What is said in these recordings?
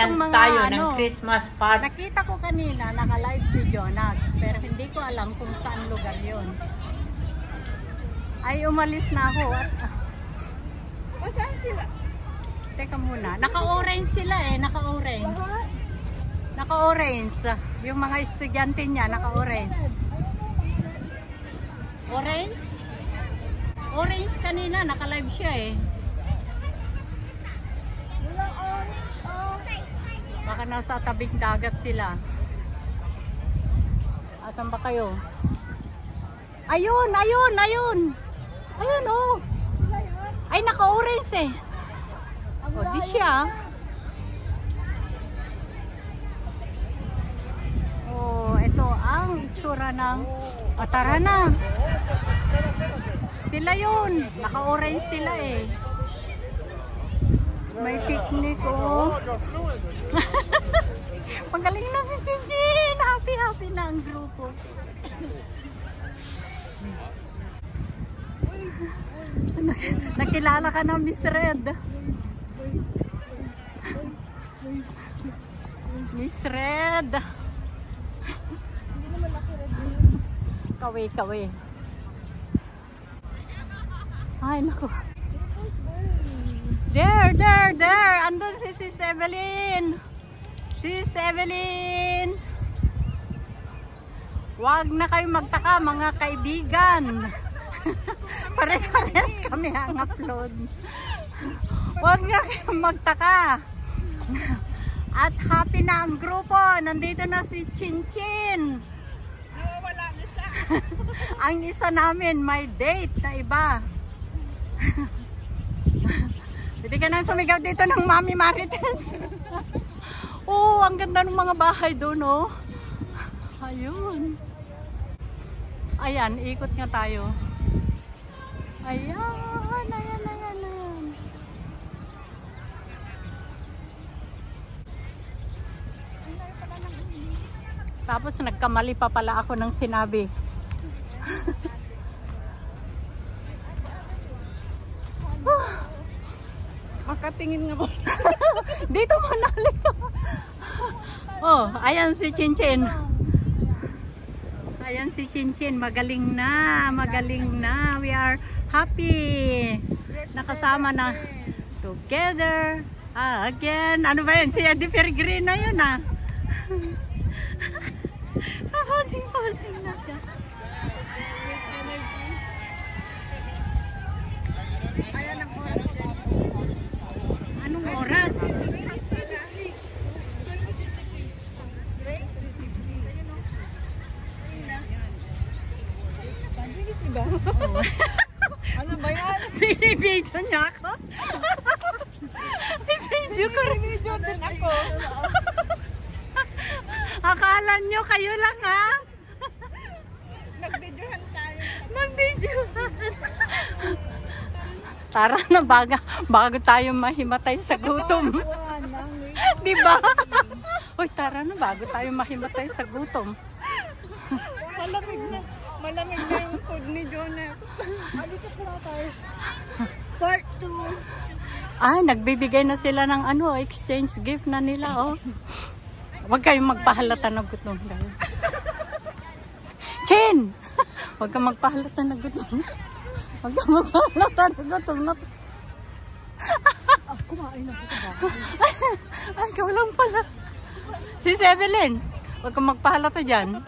itong mga tayo ano, ng Christmas party. nakita ko kanina, naka-live si Jonax, pero hindi ko alam kung saan lugar yun. Ay, umalis na ako. Saan sila? Teka muna, naka-orange sila eh, naka-orange. Naka-orange. Yung mga estudyante niya, naka-orange. Orange? Orange kanina, naka-live siya eh. Baka nasa tabing dagat sila. Asan ba kayo? Ayun, ayun, ayun. Ayun, oh. Ay, naka-orange eh. O, di siya. Oh, ito ang itsura ng tara na. Sila yun. Naka-orange sila eh. May picnic, oh. Magaling na si Jinjin. Happy-happy na ang grupo. Nakilala ka na, Miss Red. Miss Red. Kawi. Ay, naku. There. Andun si Sis Evelyn. Sis Evelyn. Huwag na kayo magtaka, mga kaibigan. Pare-pares kami ang upload. Huwag na kayo magtaka. At happy na ang grupo. Nandito na si Chinchin. Nawawala ang isa. Ang isa namin may date na iba. Pwede ka na sumigaw dito ng Mami Marites. Oh, ang ganda ng mga bahay doon, oh. Ayun. Ayan, ikot nga tayo. Ayan. Tapos nagkamali pa pala ako ng sinabi. Makatingin nga mo. Dito mo nalito. Oh, ayan si Chinchin. Ayan si Chinchin. Magaling na. We are happy. Nakasama na. Together. Again. Ano ba yun? Si Eddie Peregrino yun ah. Posing na siya. Ayan ang oras. Anong oras? Diba? Ano ba yan? Binibidyo niya ako. Binibidyo ko. Video din ako. Akala nyo kayo lang ha? Nag-videohan tayo. Mag-videohan. Tara na bago tayo mahimatay sa gutom. Diba? Uy, tara na bago tayo mahimatay sa gutom. Malamig na yung food ni Jonas. Dito pala tayo. Part 2. Ah, nagbibigay na sila ng ano, exchange gift na nila, oh. Huwag kayong magpahalata na gutom. Chin! Huwag kang magpahalata na gutom. Huwag kang magpahalata na gutom. Kumain ako ba? Ay, ikaw lang pala. Si Evelyn, huwag kang magpahalata dyan.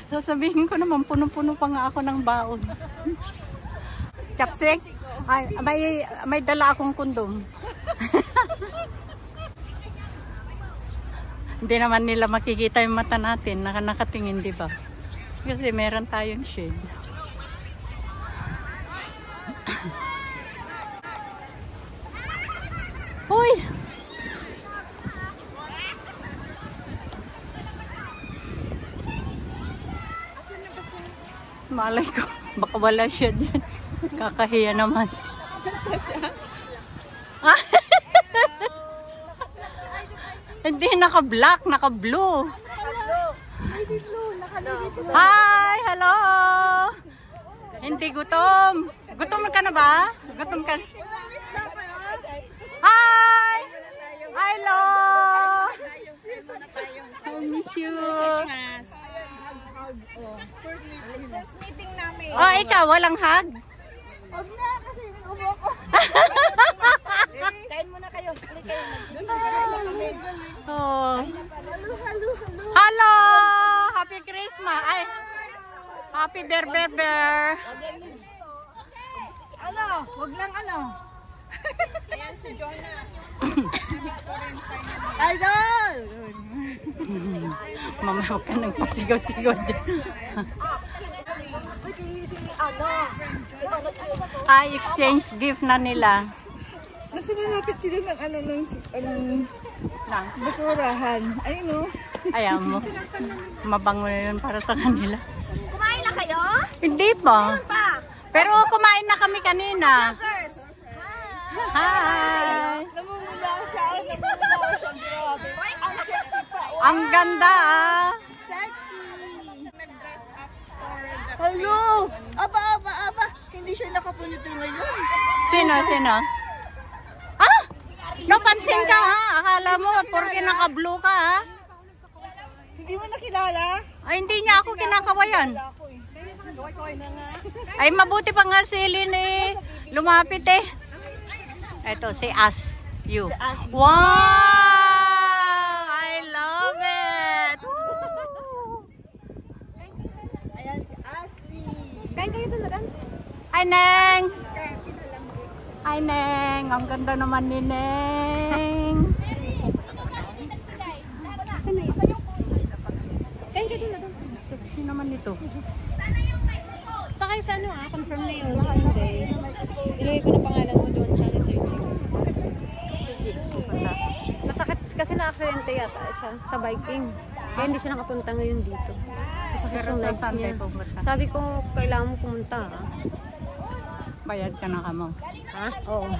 Sasabihin ko naman, puno-puno pa nga ako ng baon. Chapstick? Ay, may dala akong kondom. Hindi naman nila makikita yung mata natin, nakatingin, di ba? Kasi meron tayong shade. Hoy! Asan na ba siya? Malay ko, baka wala siya dyan. Kakahiya naman. Hindi, naka-black, naka-blue. Navy blue, naka-navy blue. Hi! Hello! Hindi gutom. Gutom ka na ba? Gutom ka? you. First meeting namin. Oh, ikaw, walang hug? Huwag na, kasi ubo ko. Kain muna kayo. Oh. Halo. Hello! Happy Christmas! Ay! Happy Bear. Ano? Huwag lang ano. Ayan si Jonah. Idol! Mama, huwag ka nang pasigaw-sigaw dyan. Ay, exchange gift na nila. Nasa malapit sila ng Lang. basurahan. Ayun o. Ayaw mo. Mabango na yun para sa kanila. Kumain na kayo? Hindi pa. Pa! Pero kumain na kami kanina. Girls! Hi! Namumula siya. Grabe. Ang sexy pa. Ang ganda ah. Sexy. Nag-dress up for the... Hello! Aba. Hindi siya nakapunito ngayon. Sino? Ah! Napansin ka ha? Akala mo, porque naka-blue ka ha? Hindi mo nakilala? Ay, hindi niya ako kinakawayan. Ako eh. Ay, mabuti pa nga si Lynn eh. Lumapit eh. Eto, si As. You. Wow! I love it! Woo! Ayan si Ashley. Kain kayo doon, madam? Hi, Neng! Hi, Neng! Ang ganda naman ni Neng. Kain kayo doon, madam? Sexy naman ito. Punta kayo sa ano confirm na yun sa Sunday. Ilagay ko na pangalan mo doon, Charlie Sir Jigs. Masakit kasi na-aksidente yata siya sa biking. Kaya hindi siya nakapunta ngayon dito. Masakit Pero yung sa legs Sunday niya. pupunta. Sabi ko, kailangan mo pumunta. Bayad ka na ka mo. Ha? Oo.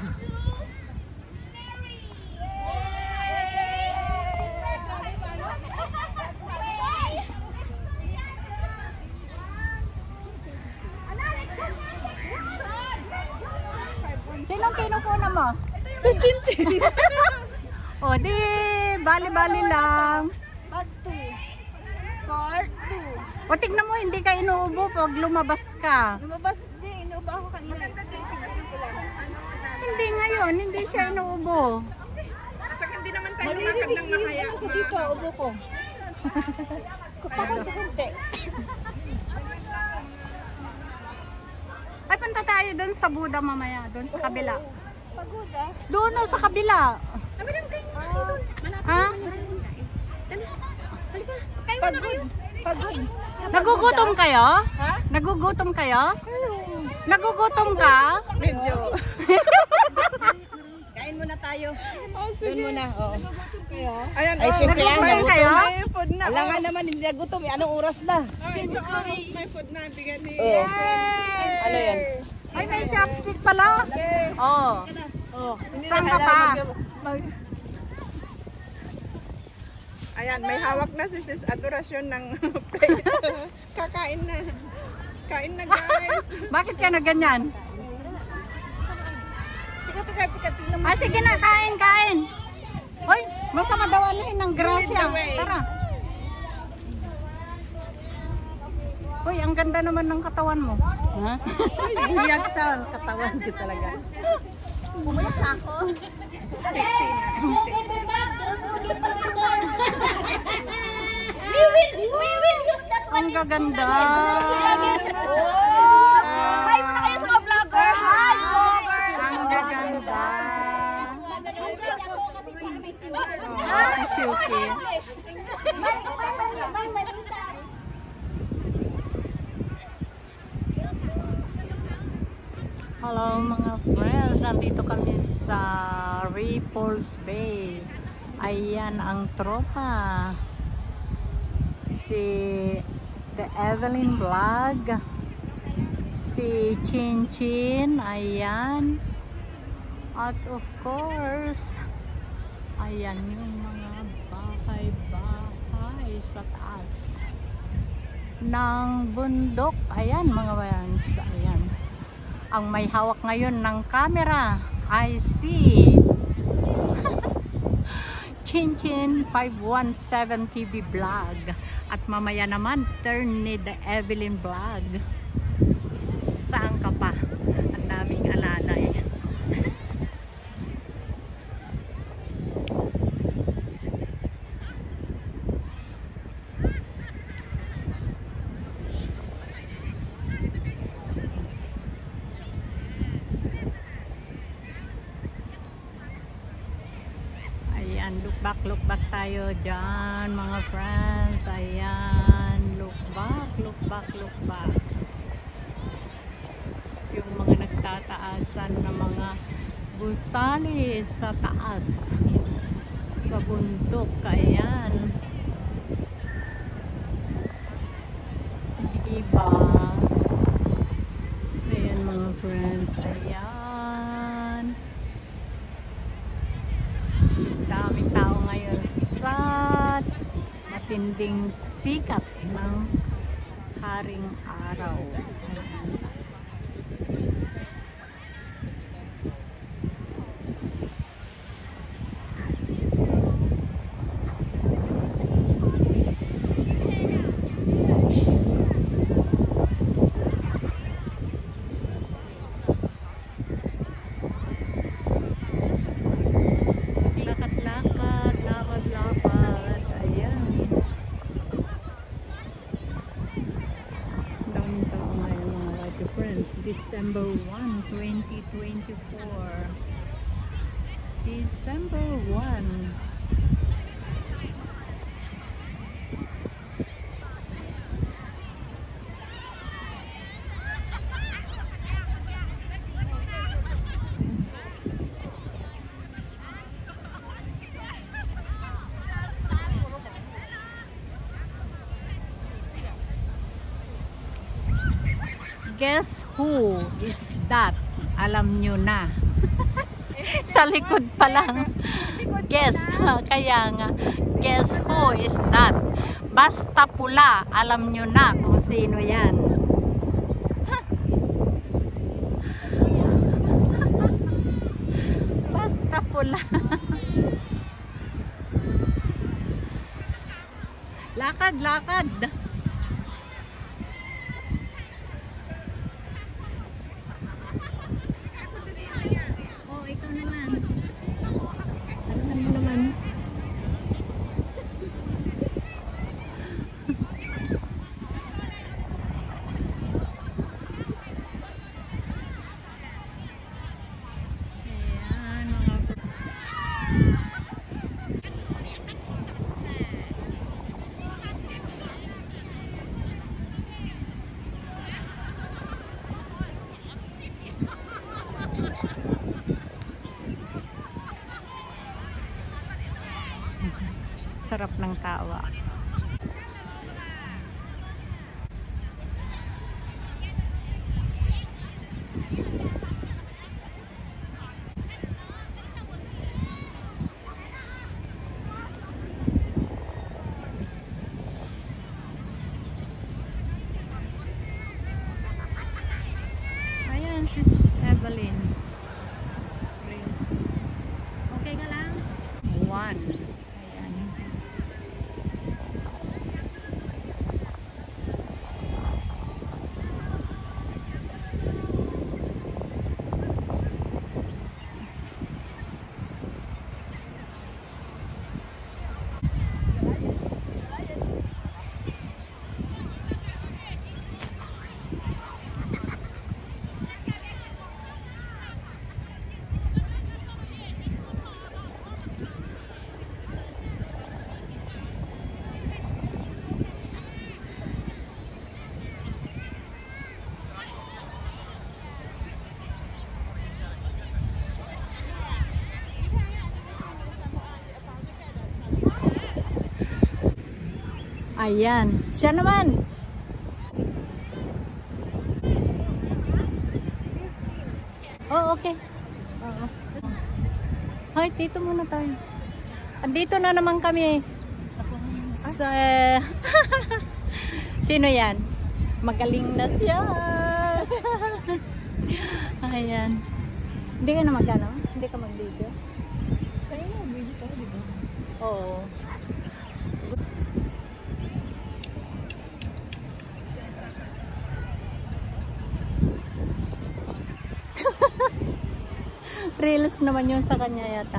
Sinong pinupuna mo? Si Chinchin. O di, bali-bali lang. Part 2. Part 2. O tignan mo, hindi ka inuubo pag lumabas ka. Lumabas, inuubo ako kanina. Maganda din, tingnan ko lang. Hindi ngayon, hindi siya inuubo. At saka hindi naman tayo lumakad ng mahaya. Ako dito, ubo ko. Kupakunti-kunti. Ay, punta tayo doon sa Buda mamaya, doon sa kabila. Pagoda. Doon o, sa kabila. Ha? Pagod. Nagugutom kayo? Ha? Nagugutom kayo? Nagugutom ka? Medyo. Kain muna tayo. Oh, doon muna. Oo. Ayan, Ay, syempre, Nagugutom kayo? may food na. Alangan naman, hindi na gutom. Anong oras na? Ito, may food na. Bigyan ni... Ano yan? Ay, may chopstick pala. Oo. Saan ka pa? Ayan, may hawak na si Sis Adorasyon ng plate. Kakain na. Kain na, guys. Bakit ka na ganyan? Pikat. Ah, sige na, kain. Hoy, baka madawalin ng grasya. Tara. Hoy, ang ganda naman ng katawan mo. Ha? Iyak sa katawan ko talaga. Pumayat ako. Sexy na. We will use that Ang gaganda. Hi muna kayo sa mga vlogger. Hi, vlogger. Ang gaganda. Oh, Shuki. Hello mga friends, nandito kami sa Repulse Bay. Ayan ang tropa. Si The Evelyn Vlog. Si Chinchin, ayan. At of course, ayan yung mga bahay-bahay sa taas ng bundok. Ayan mga friends, ayan. Ang may hawak ngayon ng camera, I see Chinchin 517 TV Vlog. At mamaya naman, Turnid Evelyn Vlog. Saan ka pa? Ang daming alalay. Ayan, look back tayo dyan mga friends. Ayan, look back. Yung mga nagtataasan na mga gusali sa taas sa bundok. Ayan, diba? Ayan mga friends. Ayan, daming tao ngayon sa matinding sikat ng haring araw. Lakad. Ayan. Daming tao ngayon mga Radyo Friends. December 1, 2024. December 1. Guess who is that? Alam nyo na. Sa likod pa lang. Guess. Kaya nga. Guess who is that? Basta pula. Alam nyo na kung sino yan. Basta pula. Lakad. Sarap ng tawa. Ayan, si Evelyn. Prince. Okay ka lang? 1. Ayan. Siya naman. Oh, okay. Oo. Hoy, dito muna tayo. Andito na naman kami. Sa... Sino yan? Magaling na siya. Ayan. Hindi ka na magano? Hindi ka mag-video? Kaya na, video tayo, di ba? Oo. Reels naman yun sa kanya yata.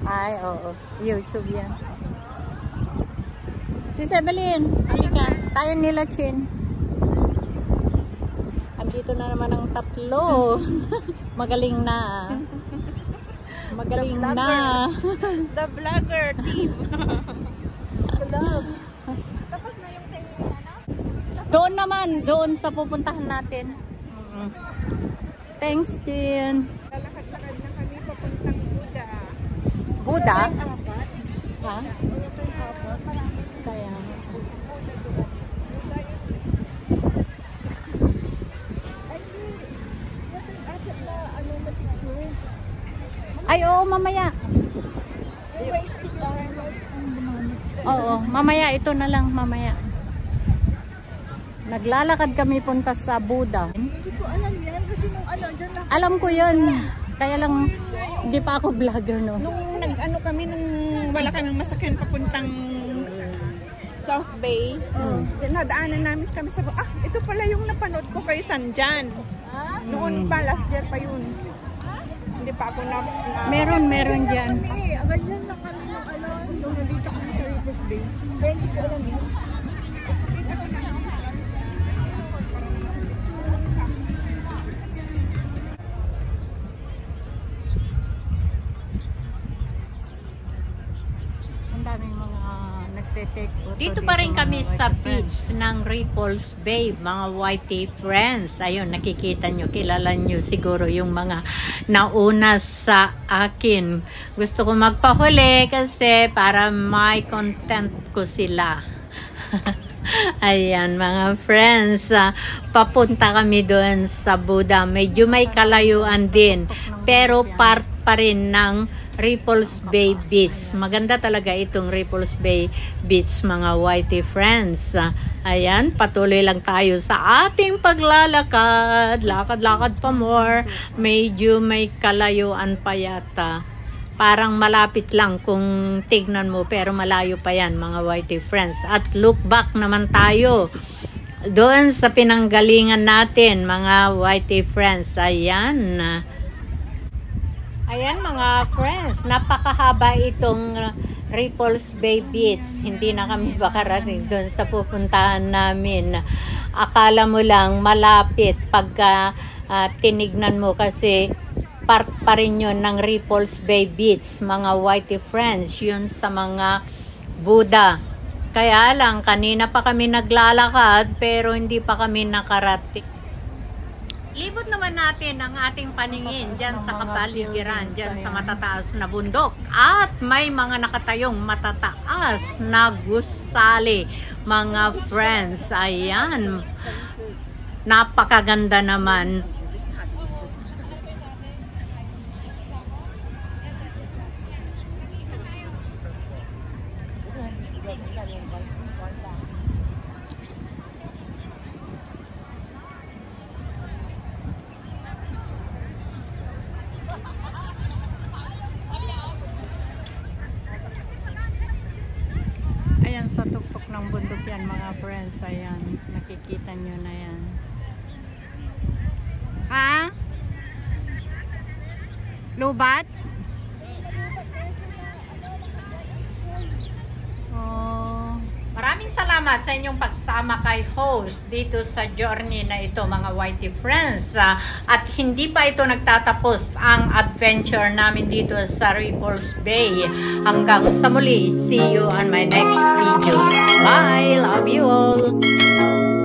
Ay, oo. YouTube yan. Si Sebelin, halika. Tayo nila, Chin. Andito na naman ang tatlo. Magaling na. Magaling na. The vlogger team. Tapos na yung kay ano? Doon naman, doon sa pupuntahan natin. Thanks, Chin. Lalakad-lakad na kami papuntang Buda. Buda? Apat. Ha? Wala pa yung apat. Kaya. Ay, oo, mamaya. Oo, mamaya. Ito na lang, mamaya. Naglalakad kami punta sa Buda. Hindi ko alam yan kasi nung ano, dyan lang. Alam ko yun. Kaya lang, hindi pa ako vlogger, no? Nung nag-ano kami, nung wala kaming masakyan papuntang South Bay, nadaanan namin kami sa, ito pala yung napanood ko kay Sanjan. Noon pa, last year pa yun. Hindi pa ako na Meron dyan. ganyan lang kami nung ano, nung nandito kami sa Rivers Bay. Hindi ko alam yan. Ang daming mga nagte-take photo. Dito pa rin kami sa beach ng Ripples Bay, mga whitey friends. Ayun, nakikita nyo, kilala nyo siguro yung mga nauna sa akin. Gusto ko magpahuli kasi para may content ko sila. Ayan, mga friends, papunta kami doon sa Buda. Medyo may kalayuan din, pero part pa rin ng Ripples Bay Beach. Maganda talaga itong Ripples Bay Beach, mga whitey friends. Ayan, patuloy lang tayo sa ating paglalakad. Lakad-lakad pa more. Medyo may kalayuan pa yata. Parang malapit lang kung tignan mo, pero malayo pa yan, mga whitey friends. At look back naman tayo doon sa pinanggalingan natin, mga whitey friends. Ayan. Ayan, mga friends, napakahaba itong Ripples Bay Beach. Hindi na kami makarating doon sa pupuntahan namin. Akala mo lang malapit pagka tinignan mo, kasi part pa rin yun ng Ripples Bay Beach, mga whitey friends, yun sa mga Buda. Kaya lang, kanina pa kami naglalakad, pero hindi pa kami nakarating. Libot naman natin ang ating paningin dyan sa kapaligiran, dyan sa matataas na bundok. At may mga nakatayong matataas na gusali, mga friends. Ayan, napakaganda naman. Ayan, sa tuktok ng bundok yan, mga friends. Ayan, nakikita nyo na yan. Ha? Lubat? Oh. Maraming salamat sa inyong pagsama kay host dito sa journey na ito, mga whitey friends. At hindi pa ito nagtatapos ang adventure namin dito sa Ripples Bay. Hanggang sa muli, see you on my next video. Bye! Love you all!